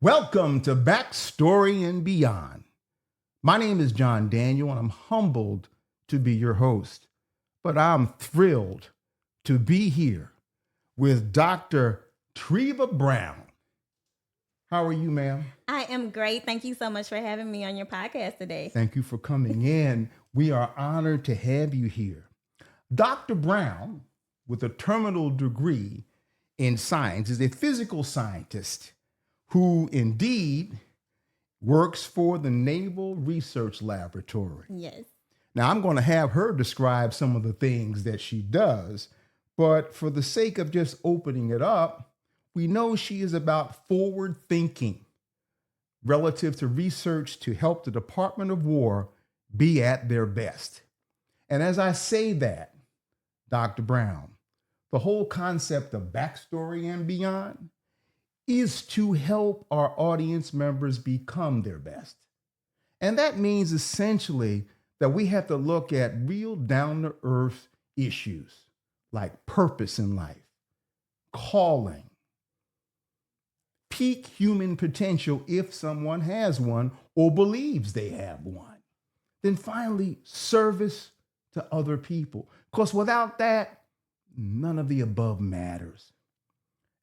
Welcome to Backstory and Beyond. My name is John Daniel, and I'm humbled to be your host. But I'm thrilled to be here with Dr. Treva Brown. How are you, ma'am? I am great. Thank you so much for having me on your podcast today. Thank you for coming in. We are honored to have you here. Dr. Brown, with a terminal degree in science, is a physical scientist who indeed works for the Naval Research Laboratory. Yes. Now, I'm going to have her describe some of the things that she does, but for the sake of just opening it up, we know she is about forward thinking relative to research to help the Department of War be at their best. And as I say that, Dr. Brown, the whole concept of backstory and beyond is to help our audience members become their best. And that means essentially that we have to look at real down-to-earth issues like purpose in life, calling, peak human potential if someone has one or believes they have one. Then finally, service to other people. Because without that, none of the above matters.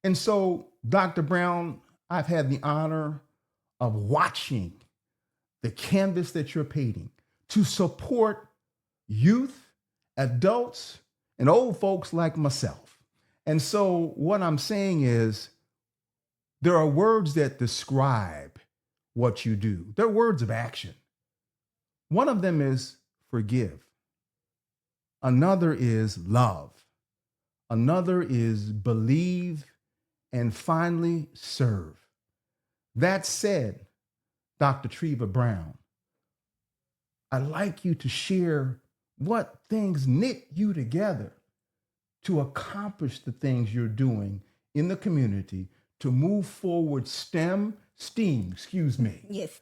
And so, Dr. Brown, I've had the honor of watching the canvas that you're painting to support youth, adults, and old folks like myself. And so what I'm saying is there are words that describe what you do. They're words of action. One of them is forgive. Another is love. Another is believe. And finally, serve. That said, Dr. Treva Brown, I'd like you to share what things knit you together to accomplish the things you're doing in the community to move forward STEM, excuse me. Yes.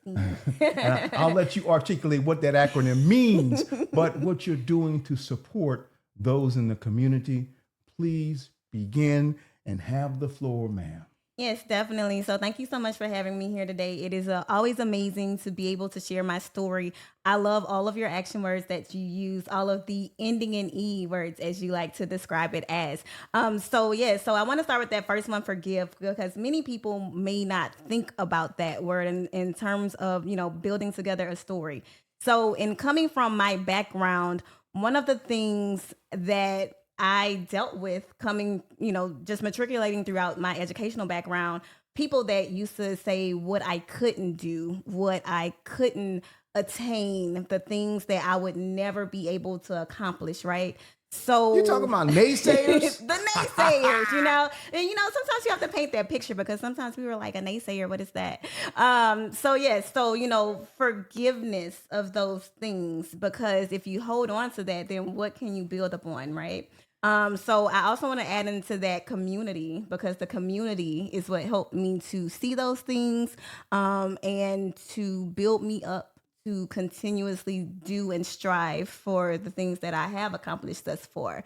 I'll let you articulate what that acronym means, but what you're doing to support those in the community. Please begin and have the floor, ma'am. Yes, definitely. So thank you so much for having me here today. It is always amazing to be able to share my story. I love all of your action words that you use, all of the ending in E words as you like to describe it as. So I want to start with that first one, forgive, because many people may not think about that word in terms of, building together a story. So in coming from my background, one of the things that I dealt with coming, just matriculating throughout my educational background, people that used to say what I couldn't do, what I couldn't attain, the things that I would never be able to accomplish, right? So you talking about naysayers? The naysayers, and sometimes you have to paint that picture because sometimes we were like, a naysayer, what is that? Forgiveness of those things, because if you hold on to that, then what can you build upon, right? So I also want to add into that community, because the community is what helped me to see those things, and to build me up to continuously do and strive for the things that I have accomplished thus far.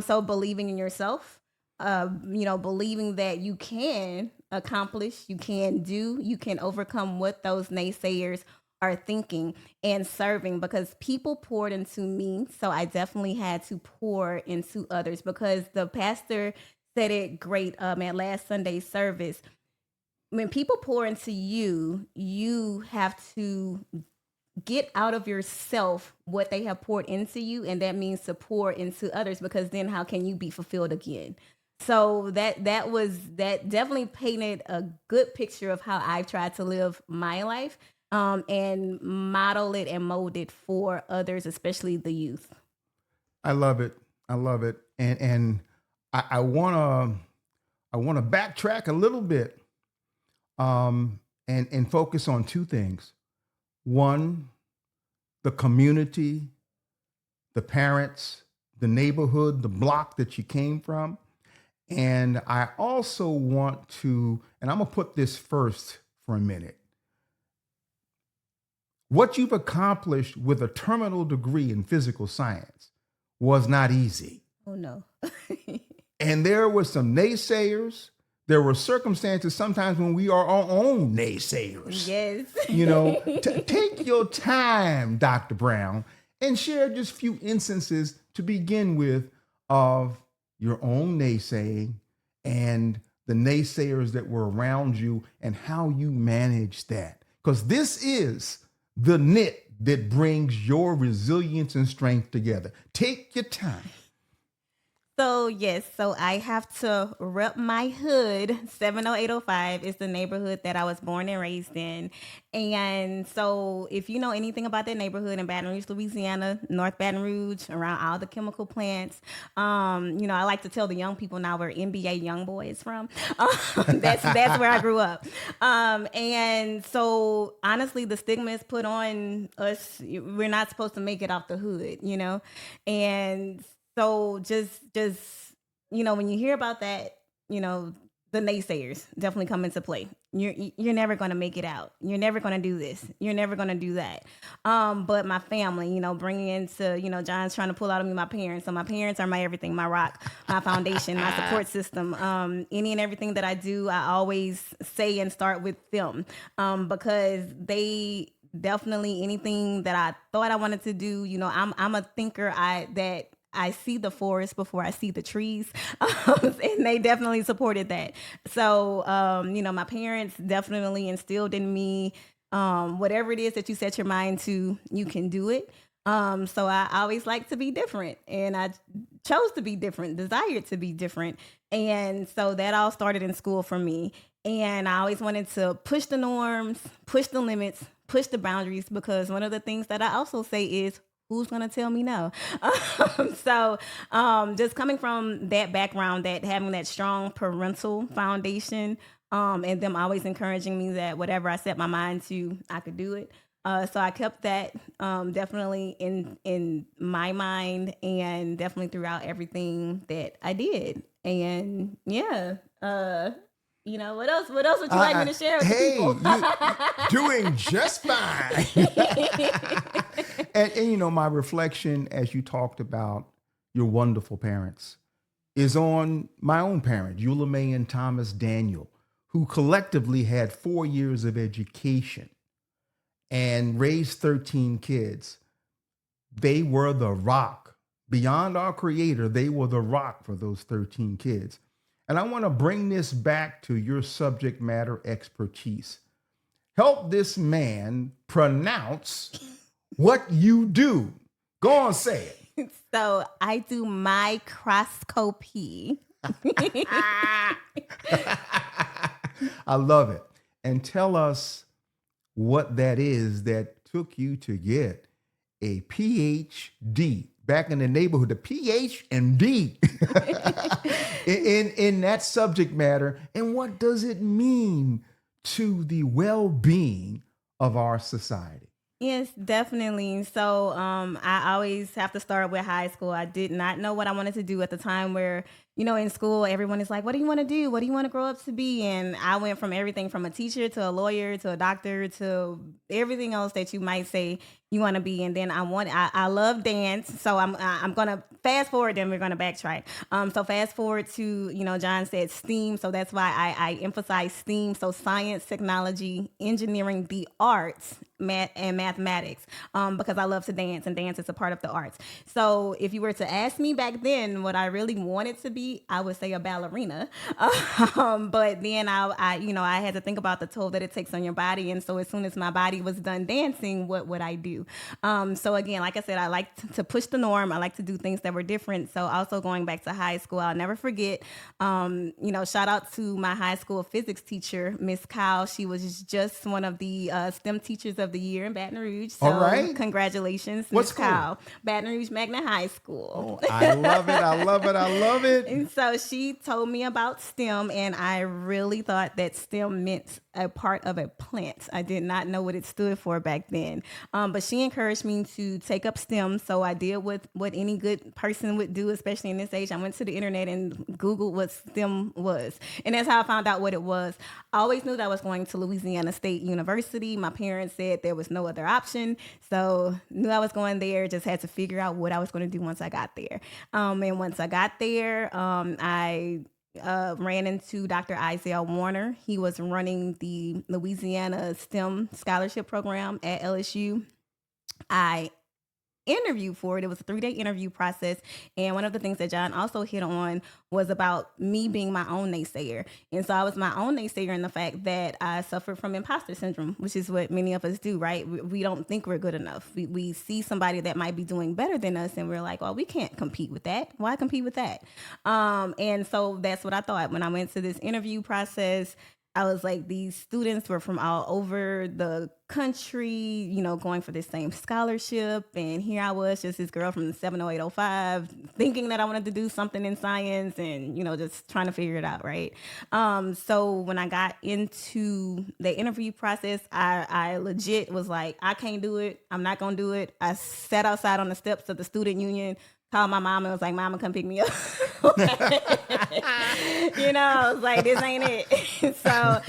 So believing in yourself, believing that you can accomplish, you can overcome what those naysayers are thinking, and serving, because people poured into me. So I definitely had to pour into others, because the pastor said it great at last Sunday's service. When people pour into you, you have to get out of yourself what they have poured into you. And that means to pour into others, because then how can you be fulfilled again? So that definitely painted a good picture of how I've tried to live my life, and model it and mold it for others, especially the youth. I love it. And I wanna backtrack a little bit, and focus on two things. One, the community, the parents, the neighborhood, the block that you came from. And I also want to, and I'm gonna put this first for a minute. What you've accomplished with a terminal degree in physical science was not easy. Oh, no. And there were some naysayers. There were circumstances sometimes when we are our own naysayers. Yes. Take your time, Dr. Brown, and share just a few instances to begin with of your own naysaying and the naysayers that were around you and how you managed that. Because this is the knit that brings your resilience and strength together. Take your time. So yes, so I have to rep my hood. 70805 is the neighborhood that I was born and raised in. And so if you know anything about that neighborhood in Baton Rouge, Louisiana, North Baton Rouge, around all the chemical plants, I like to tell the young people now where NBA young boy is from. That's where I grew up. And so honestly, the stigma is put on us. We're not supposed to make it off the hood, and so just when you hear about that, the naysayers definitely come into play. You're never going to make it out. You're never going to do this. You're never going to do that. But my family, bringing into, John's trying to pull out of me my parents. So my parents are my everything, my rock, my foundation, my support system. Any and everything that I do, I always say and start with them because they definitely anything that I thought I wanted to do. I'm a thinker. I see the forest before I see the trees, and they definitely supported that. So, my parents definitely instilled in me, whatever it is that you set your mind to, you can do it. So I always like to be different, and I chose to be different, desired to be different. And so that all started in school for me. And I always wanted to push the norms, push the limits, push the boundaries, because one of the things that I also say is, who's going to tell me no? So just coming from that background, that having that strong parental foundation, and them always encouraging me that whatever I set my mind to, I could do it. So I kept that definitely in my mind, and definitely throughout everything that I did. And yeah, what else would you like me to share with people? You're doing just fine. and my reflection as you talked about your wonderful parents is on my own parents, Eula May and Thomas Daniel, who collectively had 4 years of education and raised 13 kids. They were the rock. Beyond our creator, they were the rock for those 13 kids. And I want to bring this back to your subject matter expertise. Help this man pronounce what you do. Go on, say it. So I do microscopy. I love it. And tell us what that is that took you to get a PhD. Back in the neighborhood, the PH and D in that subject matter. And what does it mean to the well-being of our society? Yes, definitely. So I always have to start with high school. I did not know what I wanted to do at the time where, in school, everyone is like, what do you want to do? What do you want to grow up to be? And I went from everything from a teacher to a lawyer to a doctor to everything else that you might say you want to be. And then I love dance. So I'm going to fast forward, then we're going to backtrack. So fast forward to, John said STEAM. So that's why I emphasize STEAM. So science, technology, engineering, the arts, math, and mathematics, because I love to dance, and dance is a part of the arts. So if you were to ask me back then what I really wanted to be, I would say a ballerina. But then I had to think about the toll that it takes on your body. And so as soon as my body was done dancing, what would I do? So again, like I said, I like to push the norm. I like to do things that were different. So also going back to high school, I'll never forget, shout out to my high school physics teacher, Miss Kyle. She was just one of the STEM teachers of the year in Baton Rouge. So all right. Congratulations, What's Miss Kyle. Baton Rouge Magna High School. Oh, I love it. I love it. I love it. And so she told me about STEM, and I really thought that STEM meant a part of a plant. I did not know what it stood for back then. But she encouraged me to take up STEM. So I did what any good person would do, especially in this age. I went to the internet and Googled what STEM was. And that's how I found out what it was. I always knew that I was going to Louisiana State University. My parents said there was no other option. So knew I was going there, just had to figure out what I was going to do once I got there. And once I got there, I ran into Dr. Isaiah Warner. He was running the Louisiana STEM scholarship program at LSU. I interview for it. It was a 3-day interview process. And one of the things that John also hit on was about me being my own naysayer. And so I was my own naysayer in the fact that I suffered from imposter syndrome, which is what many of us do, right? We don't think we're good enough. We see somebody that might be doing better than us and we're like, well, we can't compete with that. Why compete with that? And so that's what I thought when I went to this interview process. I was like, these students were from all over the country, you know, going for this same scholarship. And here I was, just this girl from the 70805, thinking that I wanted to do something in science and, you know, just trying to figure it out, right? So when I got into the interview process, I legit was like, I can't do it. I'm not going to do it. I sat outside on the steps of the student union, called my mom and was like, Mama, come pick me up. You know, I was like, this ain't it. So,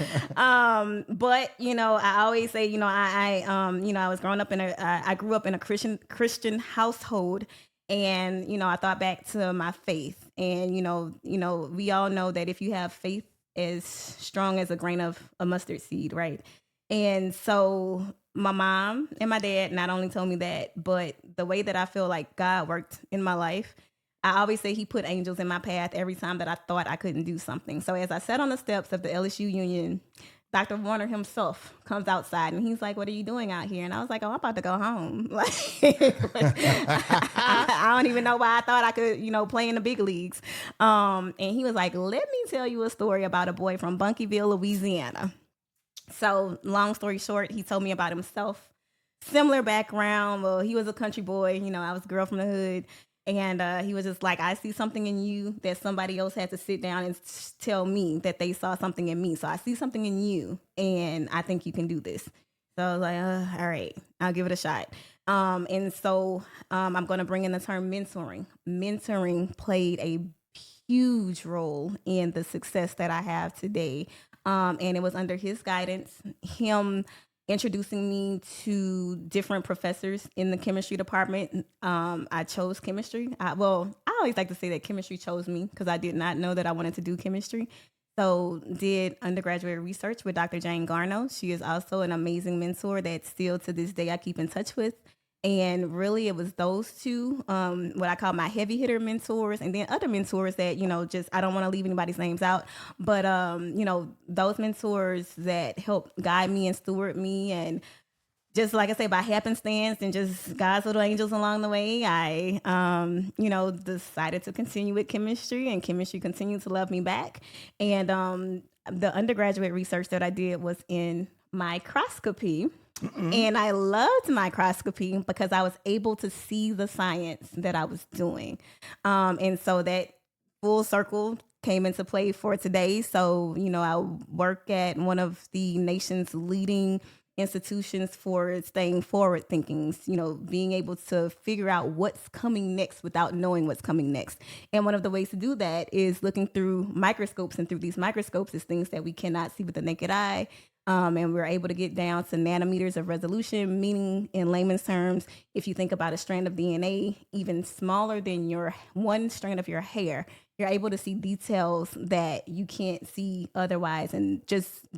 but, you know, I always say, you know, I was growing up I grew up in a Christian household. And, you know, I thought back to my faith and, you know, we all know that if you have faith as strong as a grain of a mustard seed, right? And so my mom and my dad not only told me that, but the way that I feel like God worked in my life, I always say he put angels in my path every time that I thought I couldn't do something. So as I sat on the steps of the LSU Union, Dr. Warner himself comes outside and he's like, what are you doing out here? And I was like, oh, I'm about to go home. Like, I don't even know why I thought I could, you know, play in the big leagues. And he was like, let me tell you a story about a boy from Bunkyville, Louisiana. So long story short, he told me about himself. Similar background. Well, he was a country boy. You know, I was a girl from the hood. And he was just like, I see something in you that somebody else had to sit down and tell me that they saw something in me. So I see something in you and I think you can do this. So I was like, all right, I'll give it a shot. And so I'm going to bring in the term mentoring. Mentoring played a huge role in the success that I have today. And it was under his guidance, him introducing me to different professors in the chemistry department. I chose chemistry. I always like to say that chemistry chose me because I did not know that I wanted to do chemistry. So did undergraduate research with Dr. Jane Garner. She is also an amazing mentor that still to this day I keep in touch with. And really, it was those two, what I call my heavy hitter mentors, and then other mentors that, you know, just I don't want to leave anybody's names out, but, you know, those mentors that helped guide me and steward me. And just like I say, by happenstance and just God's little angels along the way, I, you know, decided to continue with chemistry, and chemistry continued to love me back. And the undergraduate research that I did was in microscopy. Mm-hmm. And I loved microscopy because I was able to see the science that I was doing. And so that full circle came into play for today. So, you know, I work at one of the nation's leading institutions for staying forward thinking, you know, being able to figure out what's coming next without knowing what's coming next. And one of the ways to do that is looking through microscopes, and through these microscopes is things that we cannot see with the naked eye. And we're able to get down to nanometers of resolution, meaning in layman's terms, if you think about a strand of DNA, even smaller than your one strand of your hair, you're able to see details that you can't see otherwise. And just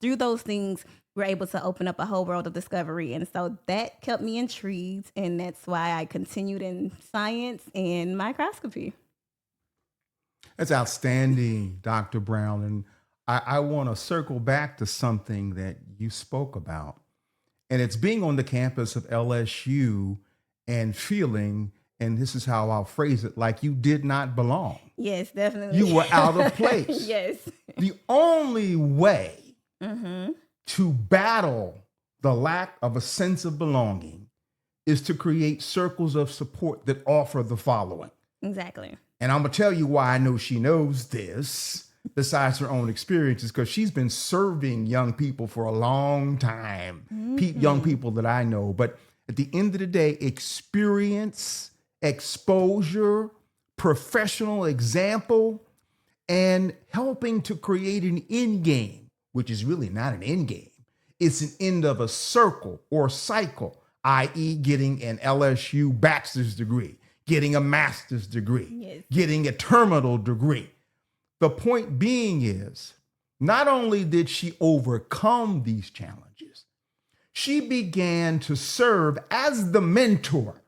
through those things, we're able to open up a whole world of discovery. And so that kept me intrigued. And that's why I continued in science and microscopy. That's outstanding, Dr. Brown. And I want to circle back to something that you spoke about. And it's being on the campus of LSU and feeling, and this is how I'll phrase it, like you did not belong. Yes, definitely. You were out of place. Yes. The only way to battle the lack of a sense of belonging is to create circles of support that offer the following. Exactly. And I'm going to tell you why I know she knows this, besides her own experiences, because she's been serving young people for a long time, young people that I know. But at the end of the day, experience, exposure, professional example, and helping to create an end game, which is really not an end game. It's an end of a circle or cycle, i.e. getting an LSU bachelor's degree, getting a master's degree, getting a terminal degree. The point being is, not only did she overcome these challenges, she began to serve as the mentor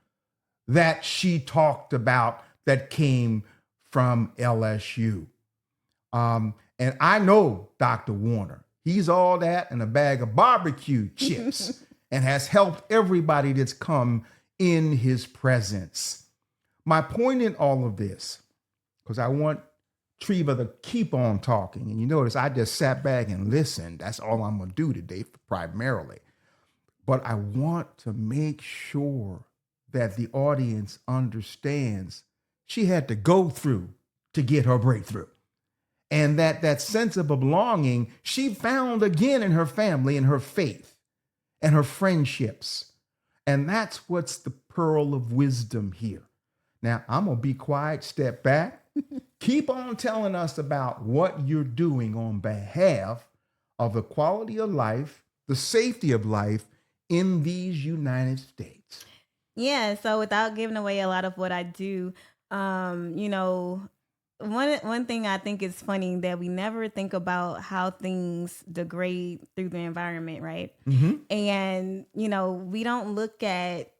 that she talked about that came from LSU. And I know Dr. Warner. He's all that and a bag of barbecue chips and has helped everybody that's come in his presence. My point in all of this, because I want Treva to keep on talking, and you notice I just sat back and listened. That's all I'm going to do today primarily. But I want to make sure that the audience understands she had to go through to get her breakthrough. And that sense of belonging she found again in her family and her faith and her friendships. And that's what's the pearl of wisdom here. Now, I'm going to be quiet, step back. Keep on telling us about what you're doing on behalf of the quality of life, the safety of life in these United States. Yeah, so without giving away a lot of what I do, one thing I think is funny that we never think about how things degrade through the environment, right? Mm-hmm. And we don't look at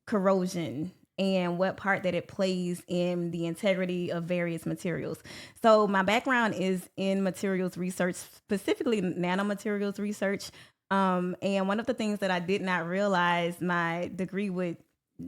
corrosion and what part that it plays in the integrity of various materials. So my background is in materials research, specifically nanomaterials research. And one of the things that I did not realize my degree would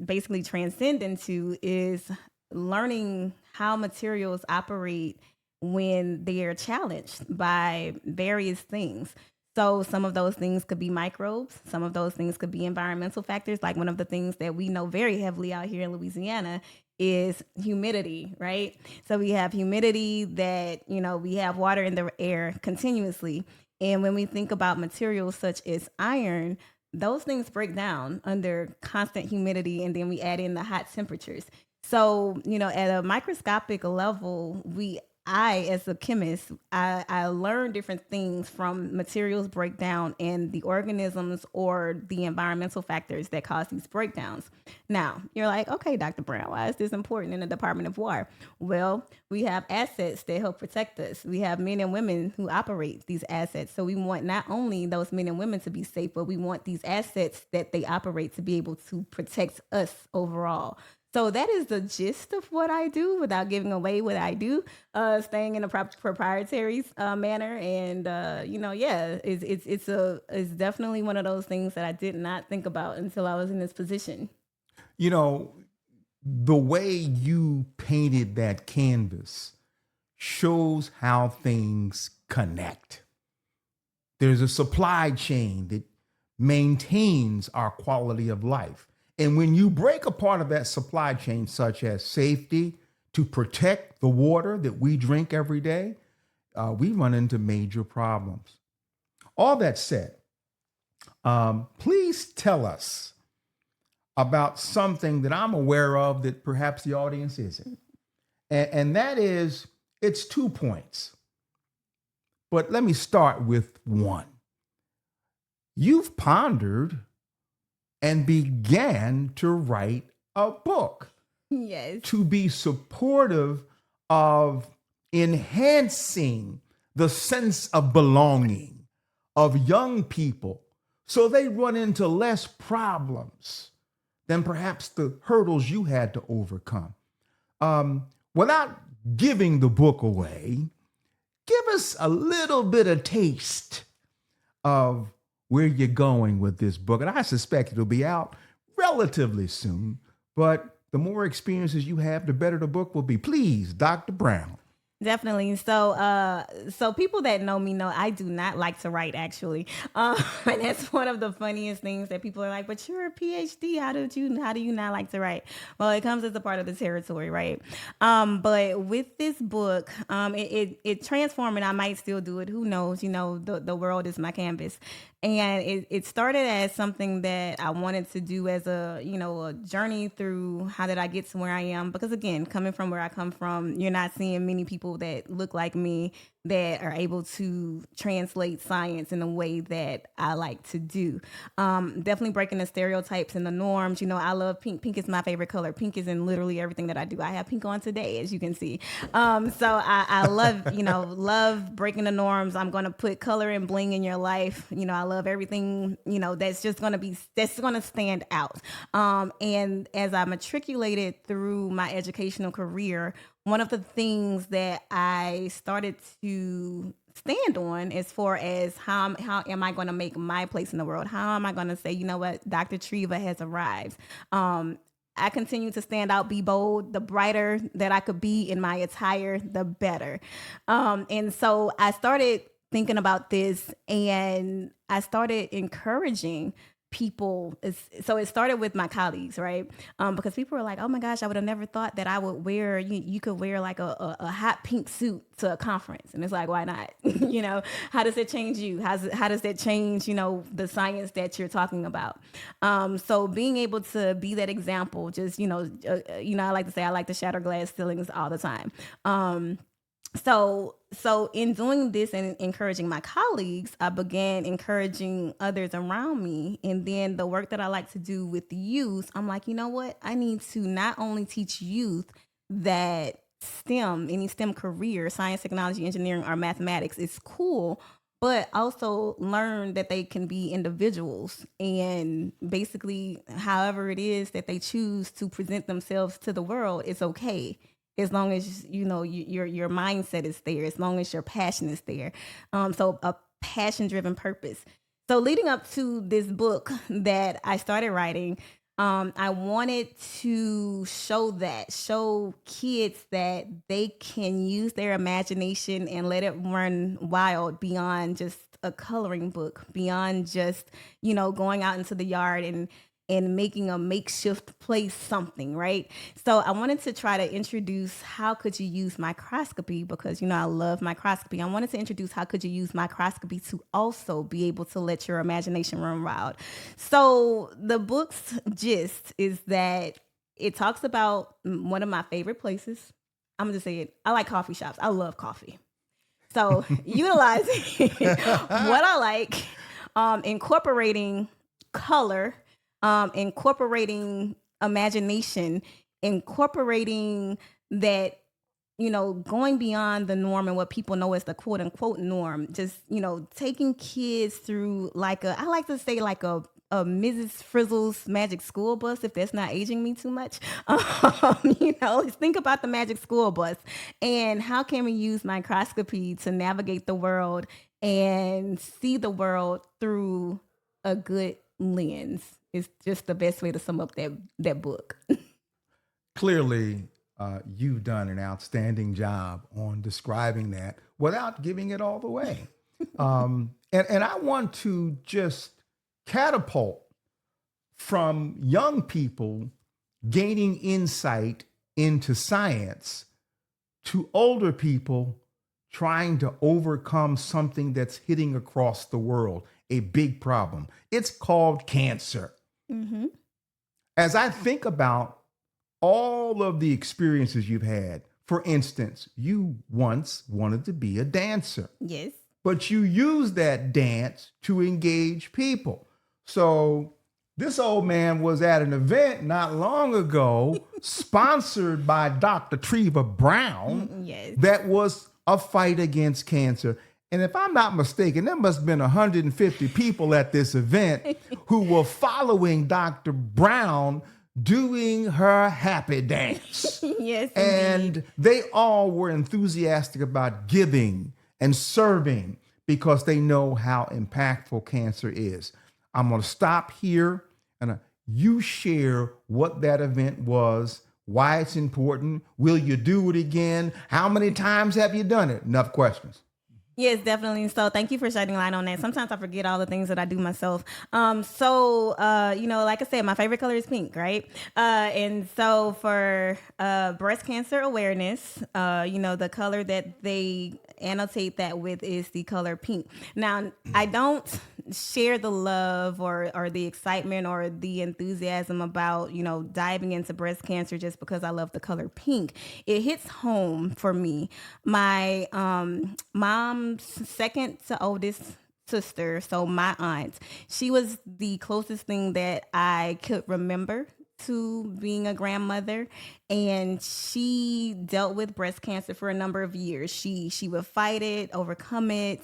basically transcend into is learning how materials operate when they are challenged by various things. So some of those things could be microbes. Some of those things could be environmental factors. Like one of the things that we know very heavily out here in Louisiana is humidity, right? So we have humidity that, we have water in the air continuously. And when we think about materials such as iron, those things break down under constant humidity, and then we add in the hot temperatures. So, at a microscopic level, I, as a chemist, I learn different things from materials breakdown and the organisms or the environmental factors that cause these breakdowns. Now, you're like, okay, Dr. Brown, why is this important in the Department of War? Well, we have assets that help protect us. We have men and women who operate these assets. So we want not only those men and women to be safe, but we want these assets that they operate to be able to protect us overall. So that is the gist of what I do without giving away what I do, staying in a proprietary manner. And, it's definitely one of those things that I did not think about until I was in this position. The way you painted that canvas shows how things connect. There's a supply chain that maintains our quality of life. And when you break a part of that supply chain, such as safety, to protect the water that we drink every day, we run into major problems. All that said, please tell us about something that I'm aware of that perhaps the audience isn't. And that is, it's 2 points. But let me start with one. You've pondered and began to write a book. Yes. To be supportive of enhancing the sense of belonging of young people so they run into less problems than perhaps the hurdles you had to overcome. Without giving the book away, give us a little bit of taste of where you're going with this book. And I suspect it'll be out relatively soon, but the more experiences you have, the better the book will be. Please, Dr. Brown. Definitely. So people that know me know I do not like to write, actually. And that's one of the funniest things that people are like, but you're a PhD. How do you not like to write? Well, it comes as a part of the territory, right? But with this book, it transformed, and I might still do it. Who knows? The world is my canvas. And it started as something that I wanted to do as a journey through how did I get to where I am? Because again, coming from where I come from, you're not seeing many people that look like me that are able to translate science in a way that I like to do. Definitely breaking the stereotypes and the norms. I love pink. Pink is my favorite color. Pink is in literally everything that I do. I have pink on today, as you can see. So I love, love breaking the norms. I'm going to put color and bling in your life. I love everything, that's going to stand out. And as I matriculated through my educational career, one of the things that I started to stand on as far as how am I going to make my place in the world? How am I going to say, you know what, Dr. Treva has arrived? I continue to stand out, be bold. The brighter that I could be in my attire, the better. And so I started thinking about this, and I started encouraging people. So it started with my colleagues, right? Because people were like, oh my gosh, I would have never thought that I would wear, you could wear like a hot pink suit to a conference. And it's like, why not? How does it change you? How does that change, the science that you're talking about? So being able to be that example, just, I like to say, I like to shatter glass ceilings all the time. So in doing this and encouraging my colleagues, I began encouraging others around me. And then the work that I like to do with the youth, I'm like, you know what? I need to not only teach youth that any STEM career, science, technology, engineering, or mathematics is cool, but also learn that they can be individuals, and basically however it is that they choose to present themselves to the world, it's okay. As long as, your mindset is there, as long as your passion is there. So a passion-driven purpose. So leading up to this book that I started writing, I wanted to show kids that they can use their imagination and let it run wild beyond just a coloring book, beyond just, going out into the yard and making a makeshift place something, right? So I wanted to try to introduce how could you use microscopy, because, I love microscopy. I wanted to introduce how could you use microscopy to also be able to let your imagination run wild. So the book's gist is that it talks about one of my favorite places. I'm going to say it. I like coffee shops. I love coffee. So utilizing what I like, incorporating color, incorporating imagination, incorporating that, going beyond the norm and what people know as the quote unquote norm, just, taking kids through I like to say like a Mrs. Frizzle's magic school bus, if that's not aging me too much. Let's think about the magic school bus and how can we use microscopy to navigate the world and see the world through a good lens. Is just the best way to sum up that book. Clearly, you've done an outstanding job on describing that without giving it all away. And I want to just catapult from young people gaining insight into science to older people trying to overcome something that's hitting across the world, a big problem. It's called cancer. Mm-hmm. As I think about all of the experiences you've had, for instance, you once wanted to be a dancer. Yes. But you used that dance to engage people. So this old man was at an event not long ago, sponsored by Dr. Treva Brown, yes, that was a fight against cancer. And if I'm not mistaken, there must have been 150 people at this event who were following Dr. Brown doing her happy dance. Yes, and indeed. They all were enthusiastic about giving and serving because they know how impactful cancer is. I'm going to stop here and you share what that event was, why it's important. Will you do it again? How many times have you done it? Enough questions. Yes, definitely. So thank you for shedding light on that. Sometimes I forget all the things that I do myself. Like I said, my favorite color is pink, right? And so for breast cancer awareness, the color that they annotate that with is the color pink. Now, I don't share the love or the excitement or the enthusiasm about, diving into breast cancer just because I love the color pink. It hits home for me. My mom's second to oldest sister, so my aunt, she was the closest thing that I could remember to being a grandmother, and she dealt with breast cancer for a number of years. She would fight it, overcome it,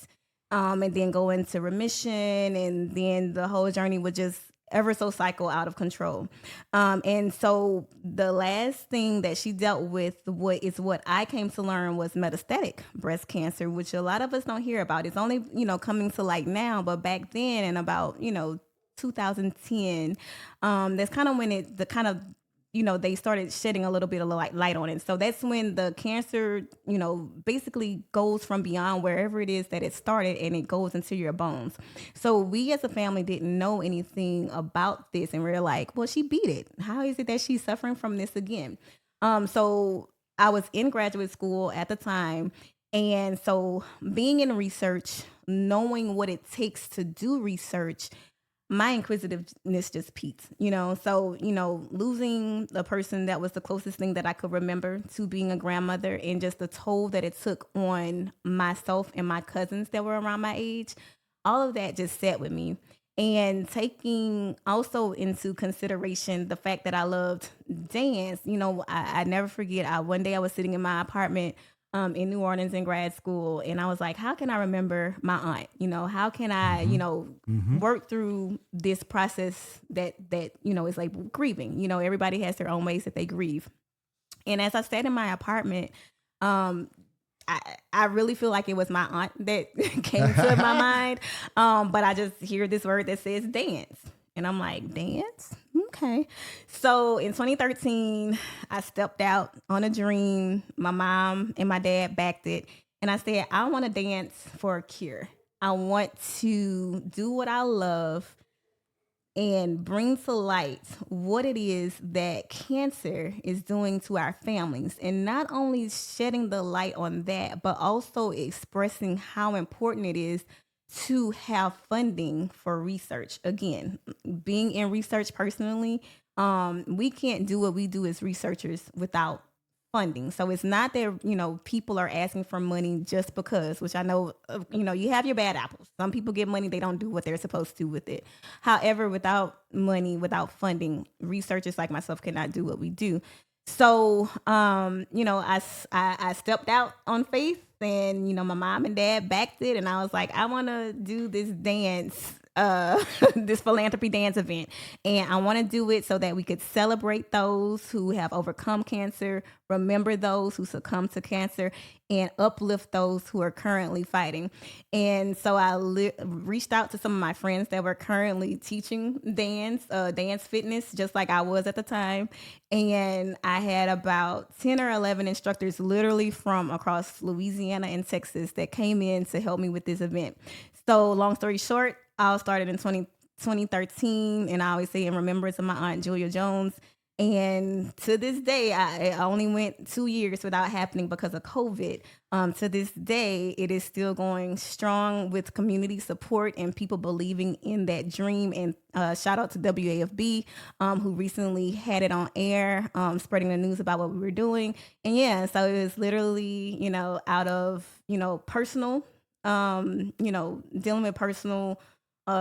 and then go into remission, and then the whole journey would just ever so cycle out of control. And so the last thing that she dealt with, what I came to learn, was metastatic breast cancer, which a lot of us don't hear about. It's only coming to light now, but back then, in about 2010, that's kind of when they started shedding a little bit of light on it. So that's when the cancer, basically goes from beyond wherever it is that it started, and it goes into your bones. So we as a family didn't know anything about this, and we're like, well, she beat it. How is it that she's suffering from this again? So I was in graduate school at the time. And so being in research, knowing what it takes to do research, my inquisitiveness just peaked, so, losing the person that was the closest thing that I could remember to being a grandmother, and just the toll that it took on myself and my cousins that were around my age, all of that just sat with me. And taking also into consideration the fact that I loved dance, I never forget, one day I was sitting in my apartment in New Orleans in grad school, and I was like, how can I remember my aunt? How can I, work through this process that is like grieving? Everybody has their own ways that they grieve. And as I sat in my apartment, I really feel like it was my aunt that came to my mind. But I just hear this word that says dance. And I'm like, dance? Okay. So in 2013, I stepped out on a dream. My mom and my dad backed it. And I said, I want to dance for a cure. I want to do what I love and bring to light what it is that cancer is doing to our families. And not only shedding the light on that, but also expressing how important it is to have funding for research. Again, being in research personally, we can't do what we do as researchers without funding. So it's not that, people are asking for money just because, which I know, you have your bad apples. Some people get money, they don't do what they're supposed to with it. However, without money, without funding, researchers like myself cannot do what we do. So, I stepped out on faith, and, my mom and dad backed it. And I was like, I want to do this dance, this philanthropy dance event. And I want to do it so that we could celebrate those who have overcome cancer, remember those who succumb to cancer, and uplift those who are currently fighting. And so I reached out to some of my friends that were currently teaching dance fitness, just like I was at the time. And I had about 10 or 11 instructors literally from across Louisiana and Texas that came in to help me with this event. So long story short, I started in 2013, and I always say in remembrance of my aunt, Julia Jones. And to this day, I only went 2 years without happening because of COVID. To this day, it is still going strong with community support and people believing in that dream. And shout out to WAFB, who recently had it on air, spreading the news about what we were doing. And yeah, so it was literally, out of, personal, dealing with personal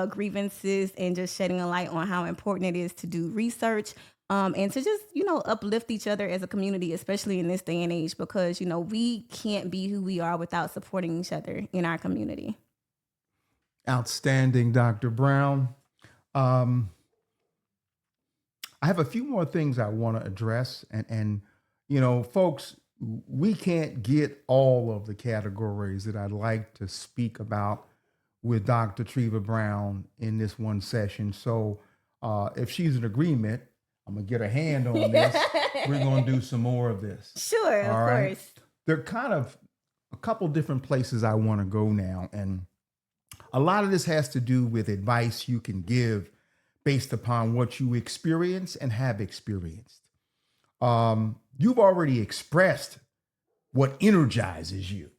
grievances, and just shedding a light on how important it is to do research. And to just, uplift each other as a community, especially in this day and age, because, we can't be who we are without supporting each other in our community. Outstanding, Dr. Brown. I have a few more things I want to address. And, folks, we can't get all of the categories that I'd like to speak about with Dr. Treva Brown in this one session. So if she's in agreement, I'm going to get a hand on this. We're going to do some more of this. Sure, of course. There are kind of a couple different places I want to go now. And a lot of this has to do with advice you can give based upon what you experience and have experienced. You've already expressed what energizes you.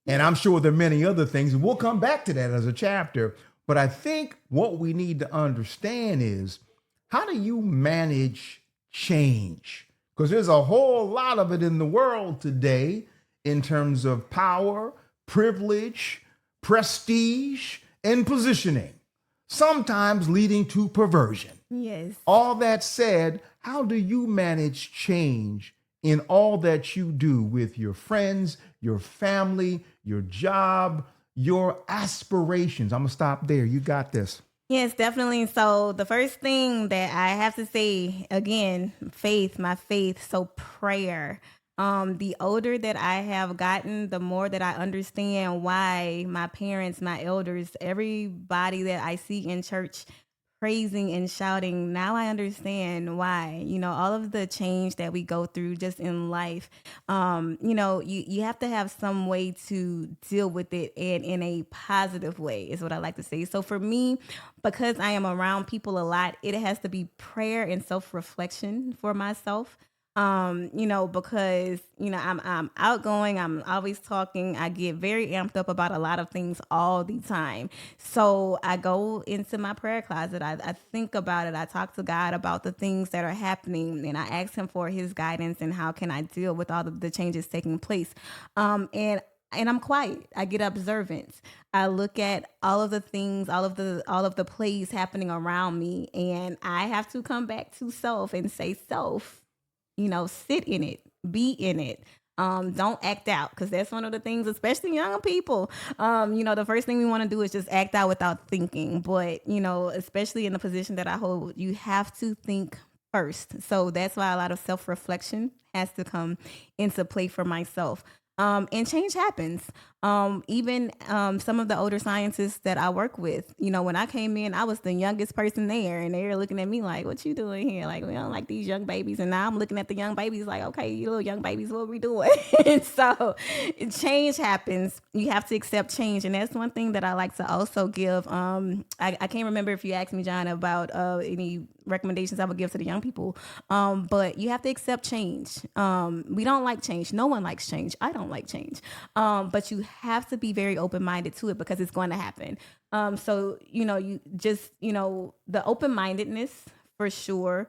And I'm sure there are many other things, and we'll come back to that as a chapter. But I think what we need to understand is, how do you manage change? Because there's a whole lot of it in the world today in terms of power, privilege, prestige, and positioning, sometimes leading to perversion. Yes. All that said, how do you manage change in all that you do with your friends, your family, your job, your aspirations? I'm going to stop there. You got this. Yes, definitely. So the first thing that I have to say, again, faith, my faith. So prayer. The older that I have gotten, the more that I understand why my parents, my elders, everybody that I see in church praising and shouting. Now I understand why, all of the change that we go through just in life, you have to have some way to deal with it, and in a positive way is what I like to say. So for me, because I am around people a lot, it has to be prayer and self-reflection for myself. Because I'm outgoing, I'm always talking, I get very amped up about a lot of things all the time. So I go into my prayer closet, I think about it, I talk to God about the things that are happening, and I ask him for his guidance and how can I deal with all of the changes taking place. And I'm quiet. I get observant. I look at all of the things, all of the plays happening around me, and I have to come back to self and say, self, sit in it, be in it. Don't act out, because that's one of the things, especially young people. The first thing we want to do is just act out without thinking. But, especially in the position that I hold, you have to think first. So that's why a lot of self-reflection has to come into play for myself. And change happens. Even some of the older scientists that I work with, when I came in, I was the youngest person there, and they were looking at me like, what you doing here? Like, we don't like these young babies. And now I'm looking at the young babies like, okay, you little young babies, what are we doing? And so change happens. You have to accept change. And that's one thing that I like to also give. I can't remember if you asked me, John, about any recommendations I would give to the young people. But you have to accept change. We don't like change. No one likes change. I don't like change. But you have to be very open-minded to it, because it's going to happen. So, you just, the open-mindedness for sure.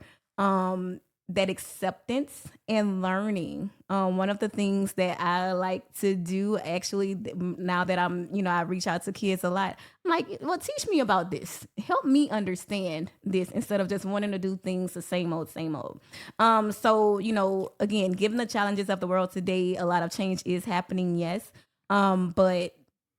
That acceptance and learning. One of the things that I like to do, actually, now that I reach out to kids a lot, I'm like, well, teach me about this. Help me understand this, instead of just wanting to do things the same old, same old. So, again, given the challenges of the world today, a lot of change is happening, yes. But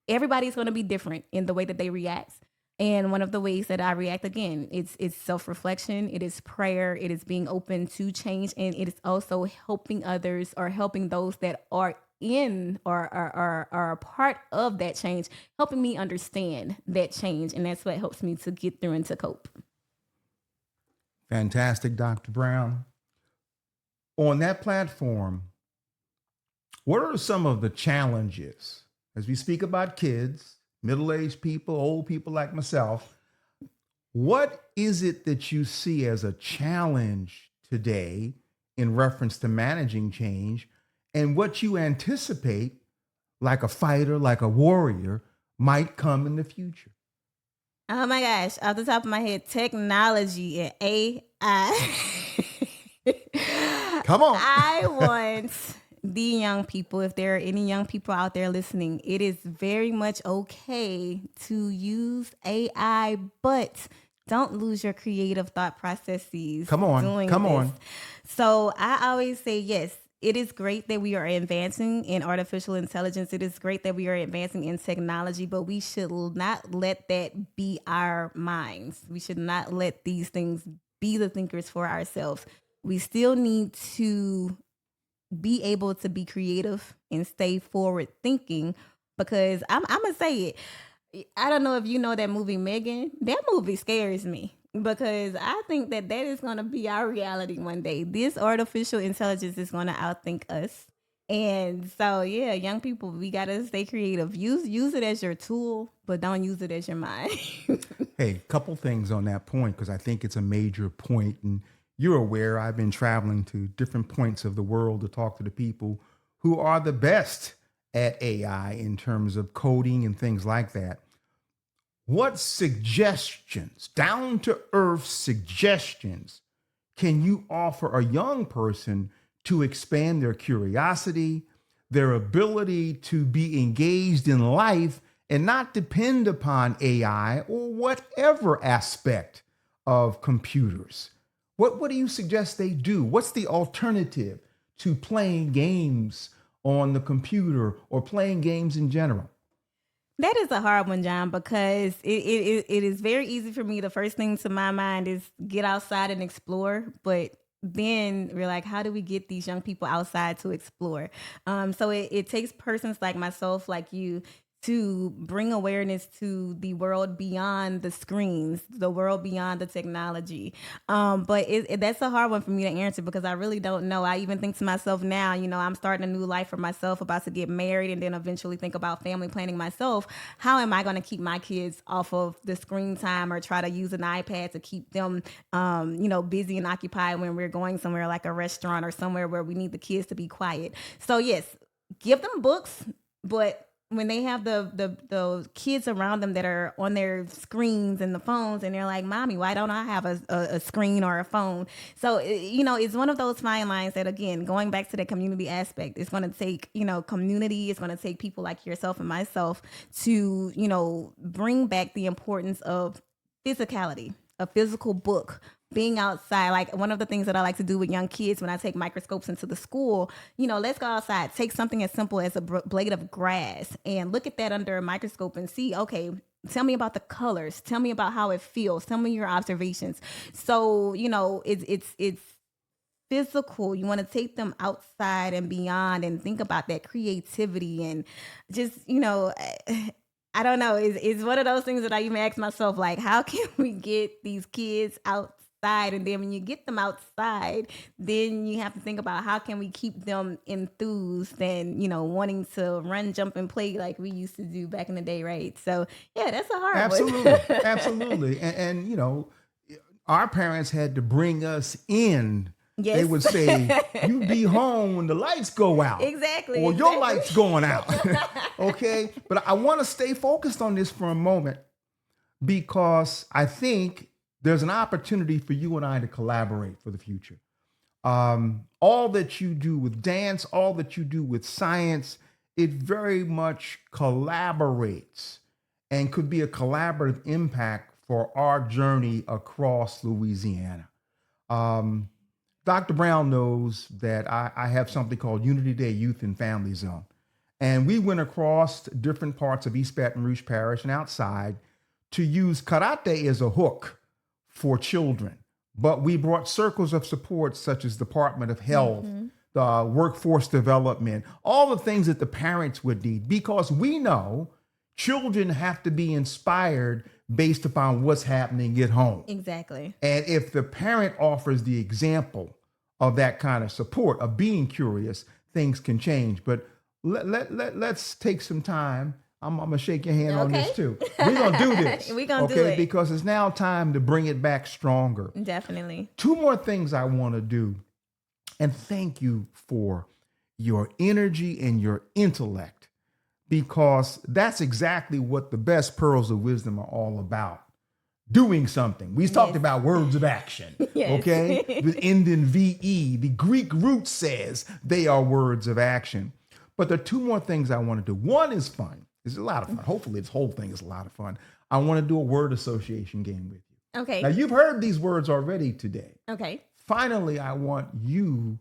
everybody's going to be different in the way that they react. And one of the ways that I react, again, it's self-reflection, it is prayer, it is being open to change, and it is also helping others, or helping those that are in or are a part of that change, helping me understand that change. And that's what helps me to get through and to cope. Fantastic, Dr. Brown. On that platform, what are some of the challenges as we speak about kids, middle-aged people, old people like myself? What is it that you see as a challenge today in reference to managing change, and what you anticipate, like a fighter, like a warrior, might come in the future? Oh my gosh, off the top of my head, technology and AI. Come on. I want the young people, if there are any young people out there listening, it is very much okay to use AI, but don't lose your creative thought processes. Come on. So I always say, yes, it is great that we are advancing in artificial intelligence. It is great that we are advancing in technology, but we should not let that be our minds. We should not let these things be the thinkers for ourselves. We still need to be able to be creative and stay forward thinking, because I'm going to say it. I don't know if you know that movie Megan. That movie scares me, because I think that is going to be our reality one day. This artificial intelligence is going to outthink us. And so, yeah, young people, we got to stay creative. Use it as your tool, but don't use it as your mind. Hey, couple things on that point, because I think it's a major point. And you're aware I've been traveling to different points of the world to talk to the people who are the best at AI in terms of coding and things like that. What suggestions, down to earth suggestions, can you offer a young person to expand their curiosity, their ability to be engaged in life and not depend upon AI or whatever aspect of computers? What do you suggest they do? What's the alternative to playing games on the computer or playing games in general? That is a hard one, John, because it is very easy for me. The first thing to my mind is get outside and explore. But then we're like, how do we get these young people outside to explore? So it takes persons like myself, like you, to bring awareness to the world beyond the screens, the world beyond the technology. But that's a hard one for me to answer because I really don't know. I even think to myself now, I'm starting a new life for myself, about to get married, and then eventually think about family planning myself. How am I going to keep my kids off of the screen time or try to use an iPad to keep them, busy and occupied when we're going somewhere like a restaurant or somewhere where we need the kids to be quiet? So yes, give them books, but when they have the kids around them that are on their screens and the phones, and they're like, "Mommy, why don't I have a screen or a phone?" So it's one of those fine lines that, again, going back to the community aspect, it's going to take community. It's going to take people like yourself and myself to bring back the importance of physicality, a physical book, being outside. Like one of the things that I like to do with young kids when I take microscopes into the school, let's go outside, take something as simple as a blade of grass and look at that under a microscope and see, okay, tell me about the colors, tell me about how it feels, tell me your observations. So, it's physical. You want to take them outside and beyond and think about that creativity and just, I don't know. It's one of those things that I even ask myself, like, how can we get these kids outside? And then when you get them outside, then you have to think about how can we keep them enthused and, wanting to run, jump, and play like we used to do back in the day, right? So, yeah, that's a hard Absolutely. one. Absolutely. And, our parents had to bring us in. Yes. They would say, you be home when the lights go out. Exactly. Or your lights going out. Okay? But I want to stay focused on this for a moment because I think there's an opportunity for you and I to collaborate for the future. All that you do with dance, all that you do with science, it very much collaborates and could be a collaborative impact for our journey across Louisiana. Dr. Brown knows that I have something called Unity Day Youth and Family Zone. And we went across different parts of East Baton Rouge Parish and outside to use karate as a hook for children. But we brought circles of support such as Department of Health, the workforce development, all the things that the parents would need, because we know children have to be inspired based upon what's happening at home. Exactly. And if the parent offers the example of that kind of support, of being curious, things can change. But let's take some time. I'm going to shake your hand on this too. We're going to do this. We're going to do it. Because it's now time to bring it back stronger. Definitely. Two more things I want to do. And thank you for your energy and your intellect, because that's exactly what the best pearls of wisdom are all about. Doing something. We talked about words of action. Yes. Okay? With end in VE. The Greek root says they are words of action. But there are two more things I want to do. One is fun. It's a lot of fun. Hopefully this whole thing is a lot of fun. I want to do a word association game with you. Okay. Now, you've heard these words already today. Okay. Finally, I want you,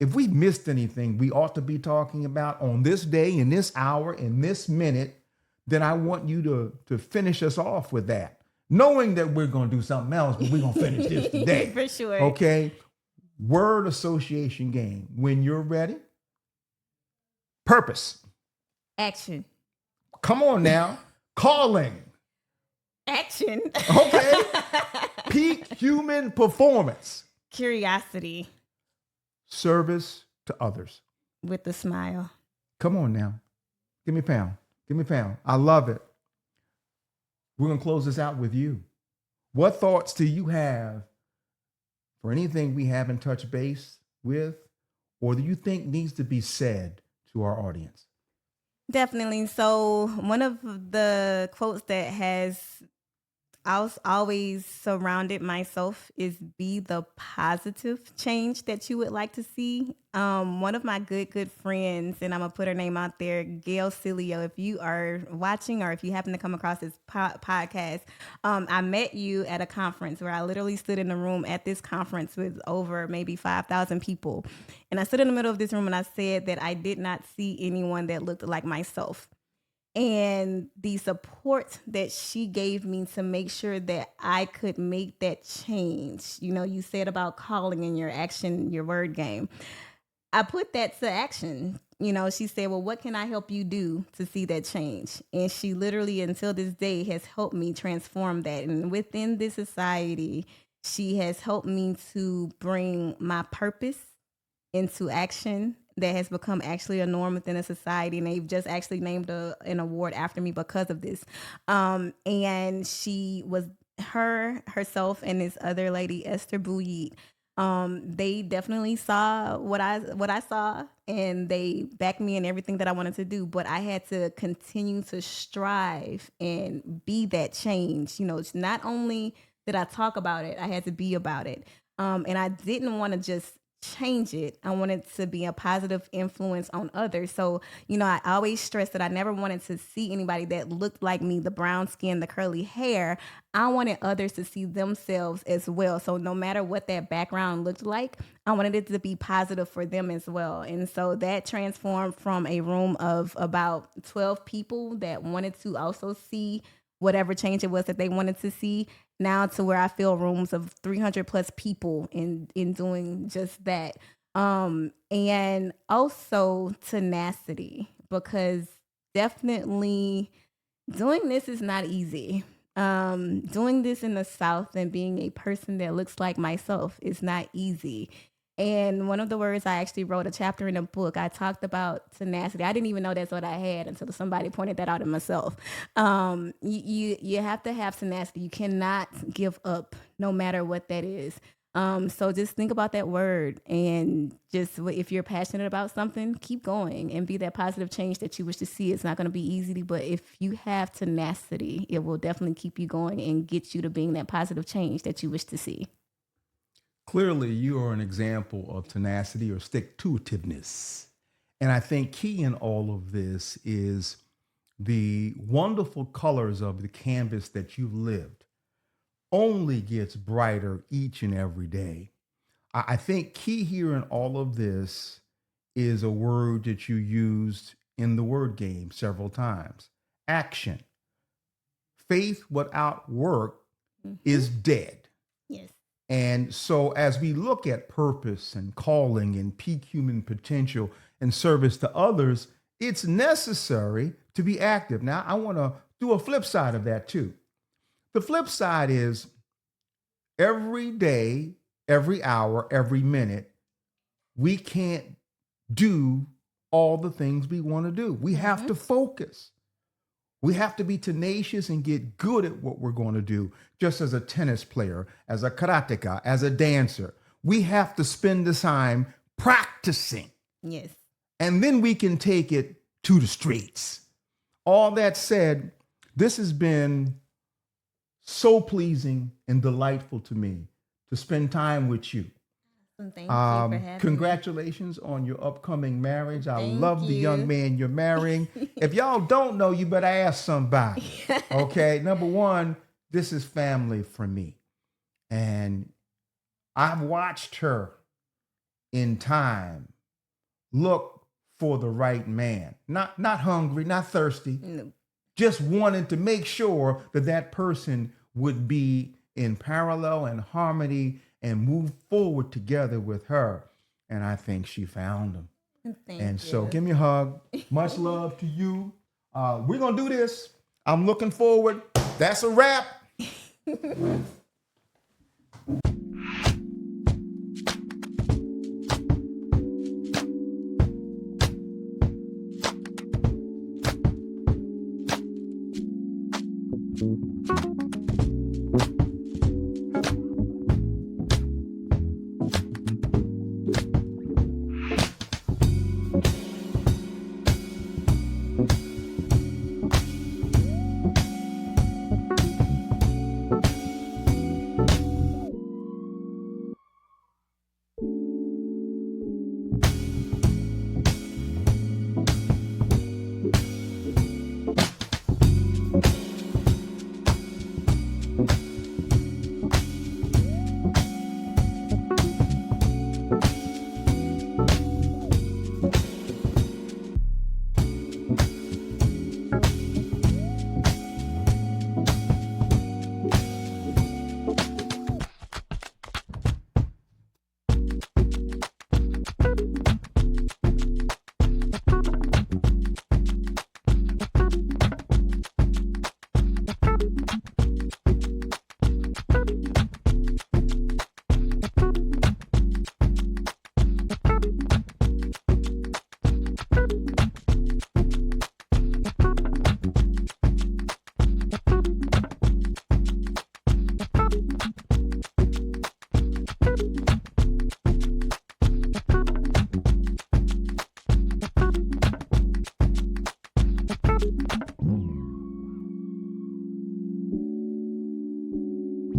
if we missed anything we ought to be talking about on this day, in this hour, in this minute, then I want you to finish us off with that. Knowing that we're going to do something else, but we're going to finish this today. For sure. Okay? Word association game. When you're ready. Purpose. Action. Come on now. Calling. Action. Okay. Peak human performance. Curiosity. Service to others. With a smile. Come on now. Give me a pound. Give me a pound. I love it. We're going to close this out with you. What thoughts do you have for anything we haven't touched base with, or do you think needs to be said to our audience? Definitely. So one of the quotes that has always surrounded myself is be the positive change that you would like to see. One of my good friends, and I'm gonna put her name out there, Gail Cilio. If you are watching or if you happen to come across this podcast, I met you at a conference where I literally stood in the room at this conference with over maybe 5,000 people, and I stood in the middle of this room and I said that I did not see anyone that looked like myself, and the support that she gave me to make sure that I could make that change. You know, you said about calling in your action, your word game. I put that to action. You know, she said, well, what can I help you do to see that change? And she literally, until this day, has helped me transform that. And within this society, she has helped me to bring my purpose into action that has become actually a norm within a society. And they've just actually named an award after me because of this. And she was herself and this other lady, Esther Bouillet. They definitely saw what I saw, and they backed me in everything that I wanted to do. But I had to continue to strive and be that change. You know, it's not only did I talk about it, I had to be about it. And I didn't want to just change it. I wanted to be a positive influence on others. So, you know, I always stress that I never wanted to see anybody that looked like me, the brown skin, the curly hair. I wanted others to see themselves as well. So no matter what that background looked like, I wanted it to be positive for them as well. And so that transformed from a room of about 12 people that wanted to also see whatever change it was that they wanted to see, now to where I fill rooms of 300 plus people in doing just that. And also tenacity, because definitely doing this is not easy. Doing this in the South and being a person that looks like myself is not easy. And one of the words, I actually wrote a chapter in a book. I talked about tenacity. I didn't even know that's what I had until somebody pointed that out in myself. You have to have tenacity. You cannot give up, no matter what that is. So just think about that word, and just if you're passionate about something, keep going and be that positive change that you wish to see. It's not going to be easy, but if you have tenacity, it will definitely keep you going and get you to being that positive change that you wish to see. Clearly, you are an example of tenacity or stick-to-itiveness. And I think key in all of this is the wonderful colors of the canvas that you've lived only gets brighter each and every day. I think key here in all of this is a word that you used in the word game several times: action. Faith without work is dead. Yes. And so, as we look at purpose and calling and peak human potential and service to others, it's necessary to be active. Now, I want to do a flip side of that too. The flip side is every day, every hour, every minute, we can't do all the things we want to do. We have to focus. We have to be tenacious and get good at what we're going to do. Just as a tennis player, as a karateka, as a dancer, we have to spend the time practicing. Yes. And then we can take it to the streets. All that said, this has been so pleasing and delightful to me to spend time with you. Thank you for having Congratulations on your upcoming marriage. I Thank love the you. young man you're marrying. If y'all don't know, you better ask somebody. Okay. Number one, this is family for me. And I've watched her in time look for the right man. Not hungry, not thirsty. No. Just wanted to make sure that that person would be in parallel and harmony and move forward together with her. And I think she found him. Thank So you. give me a hug. Much love to you. We're going to do this. I'm looking forward. That's a wrap.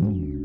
you.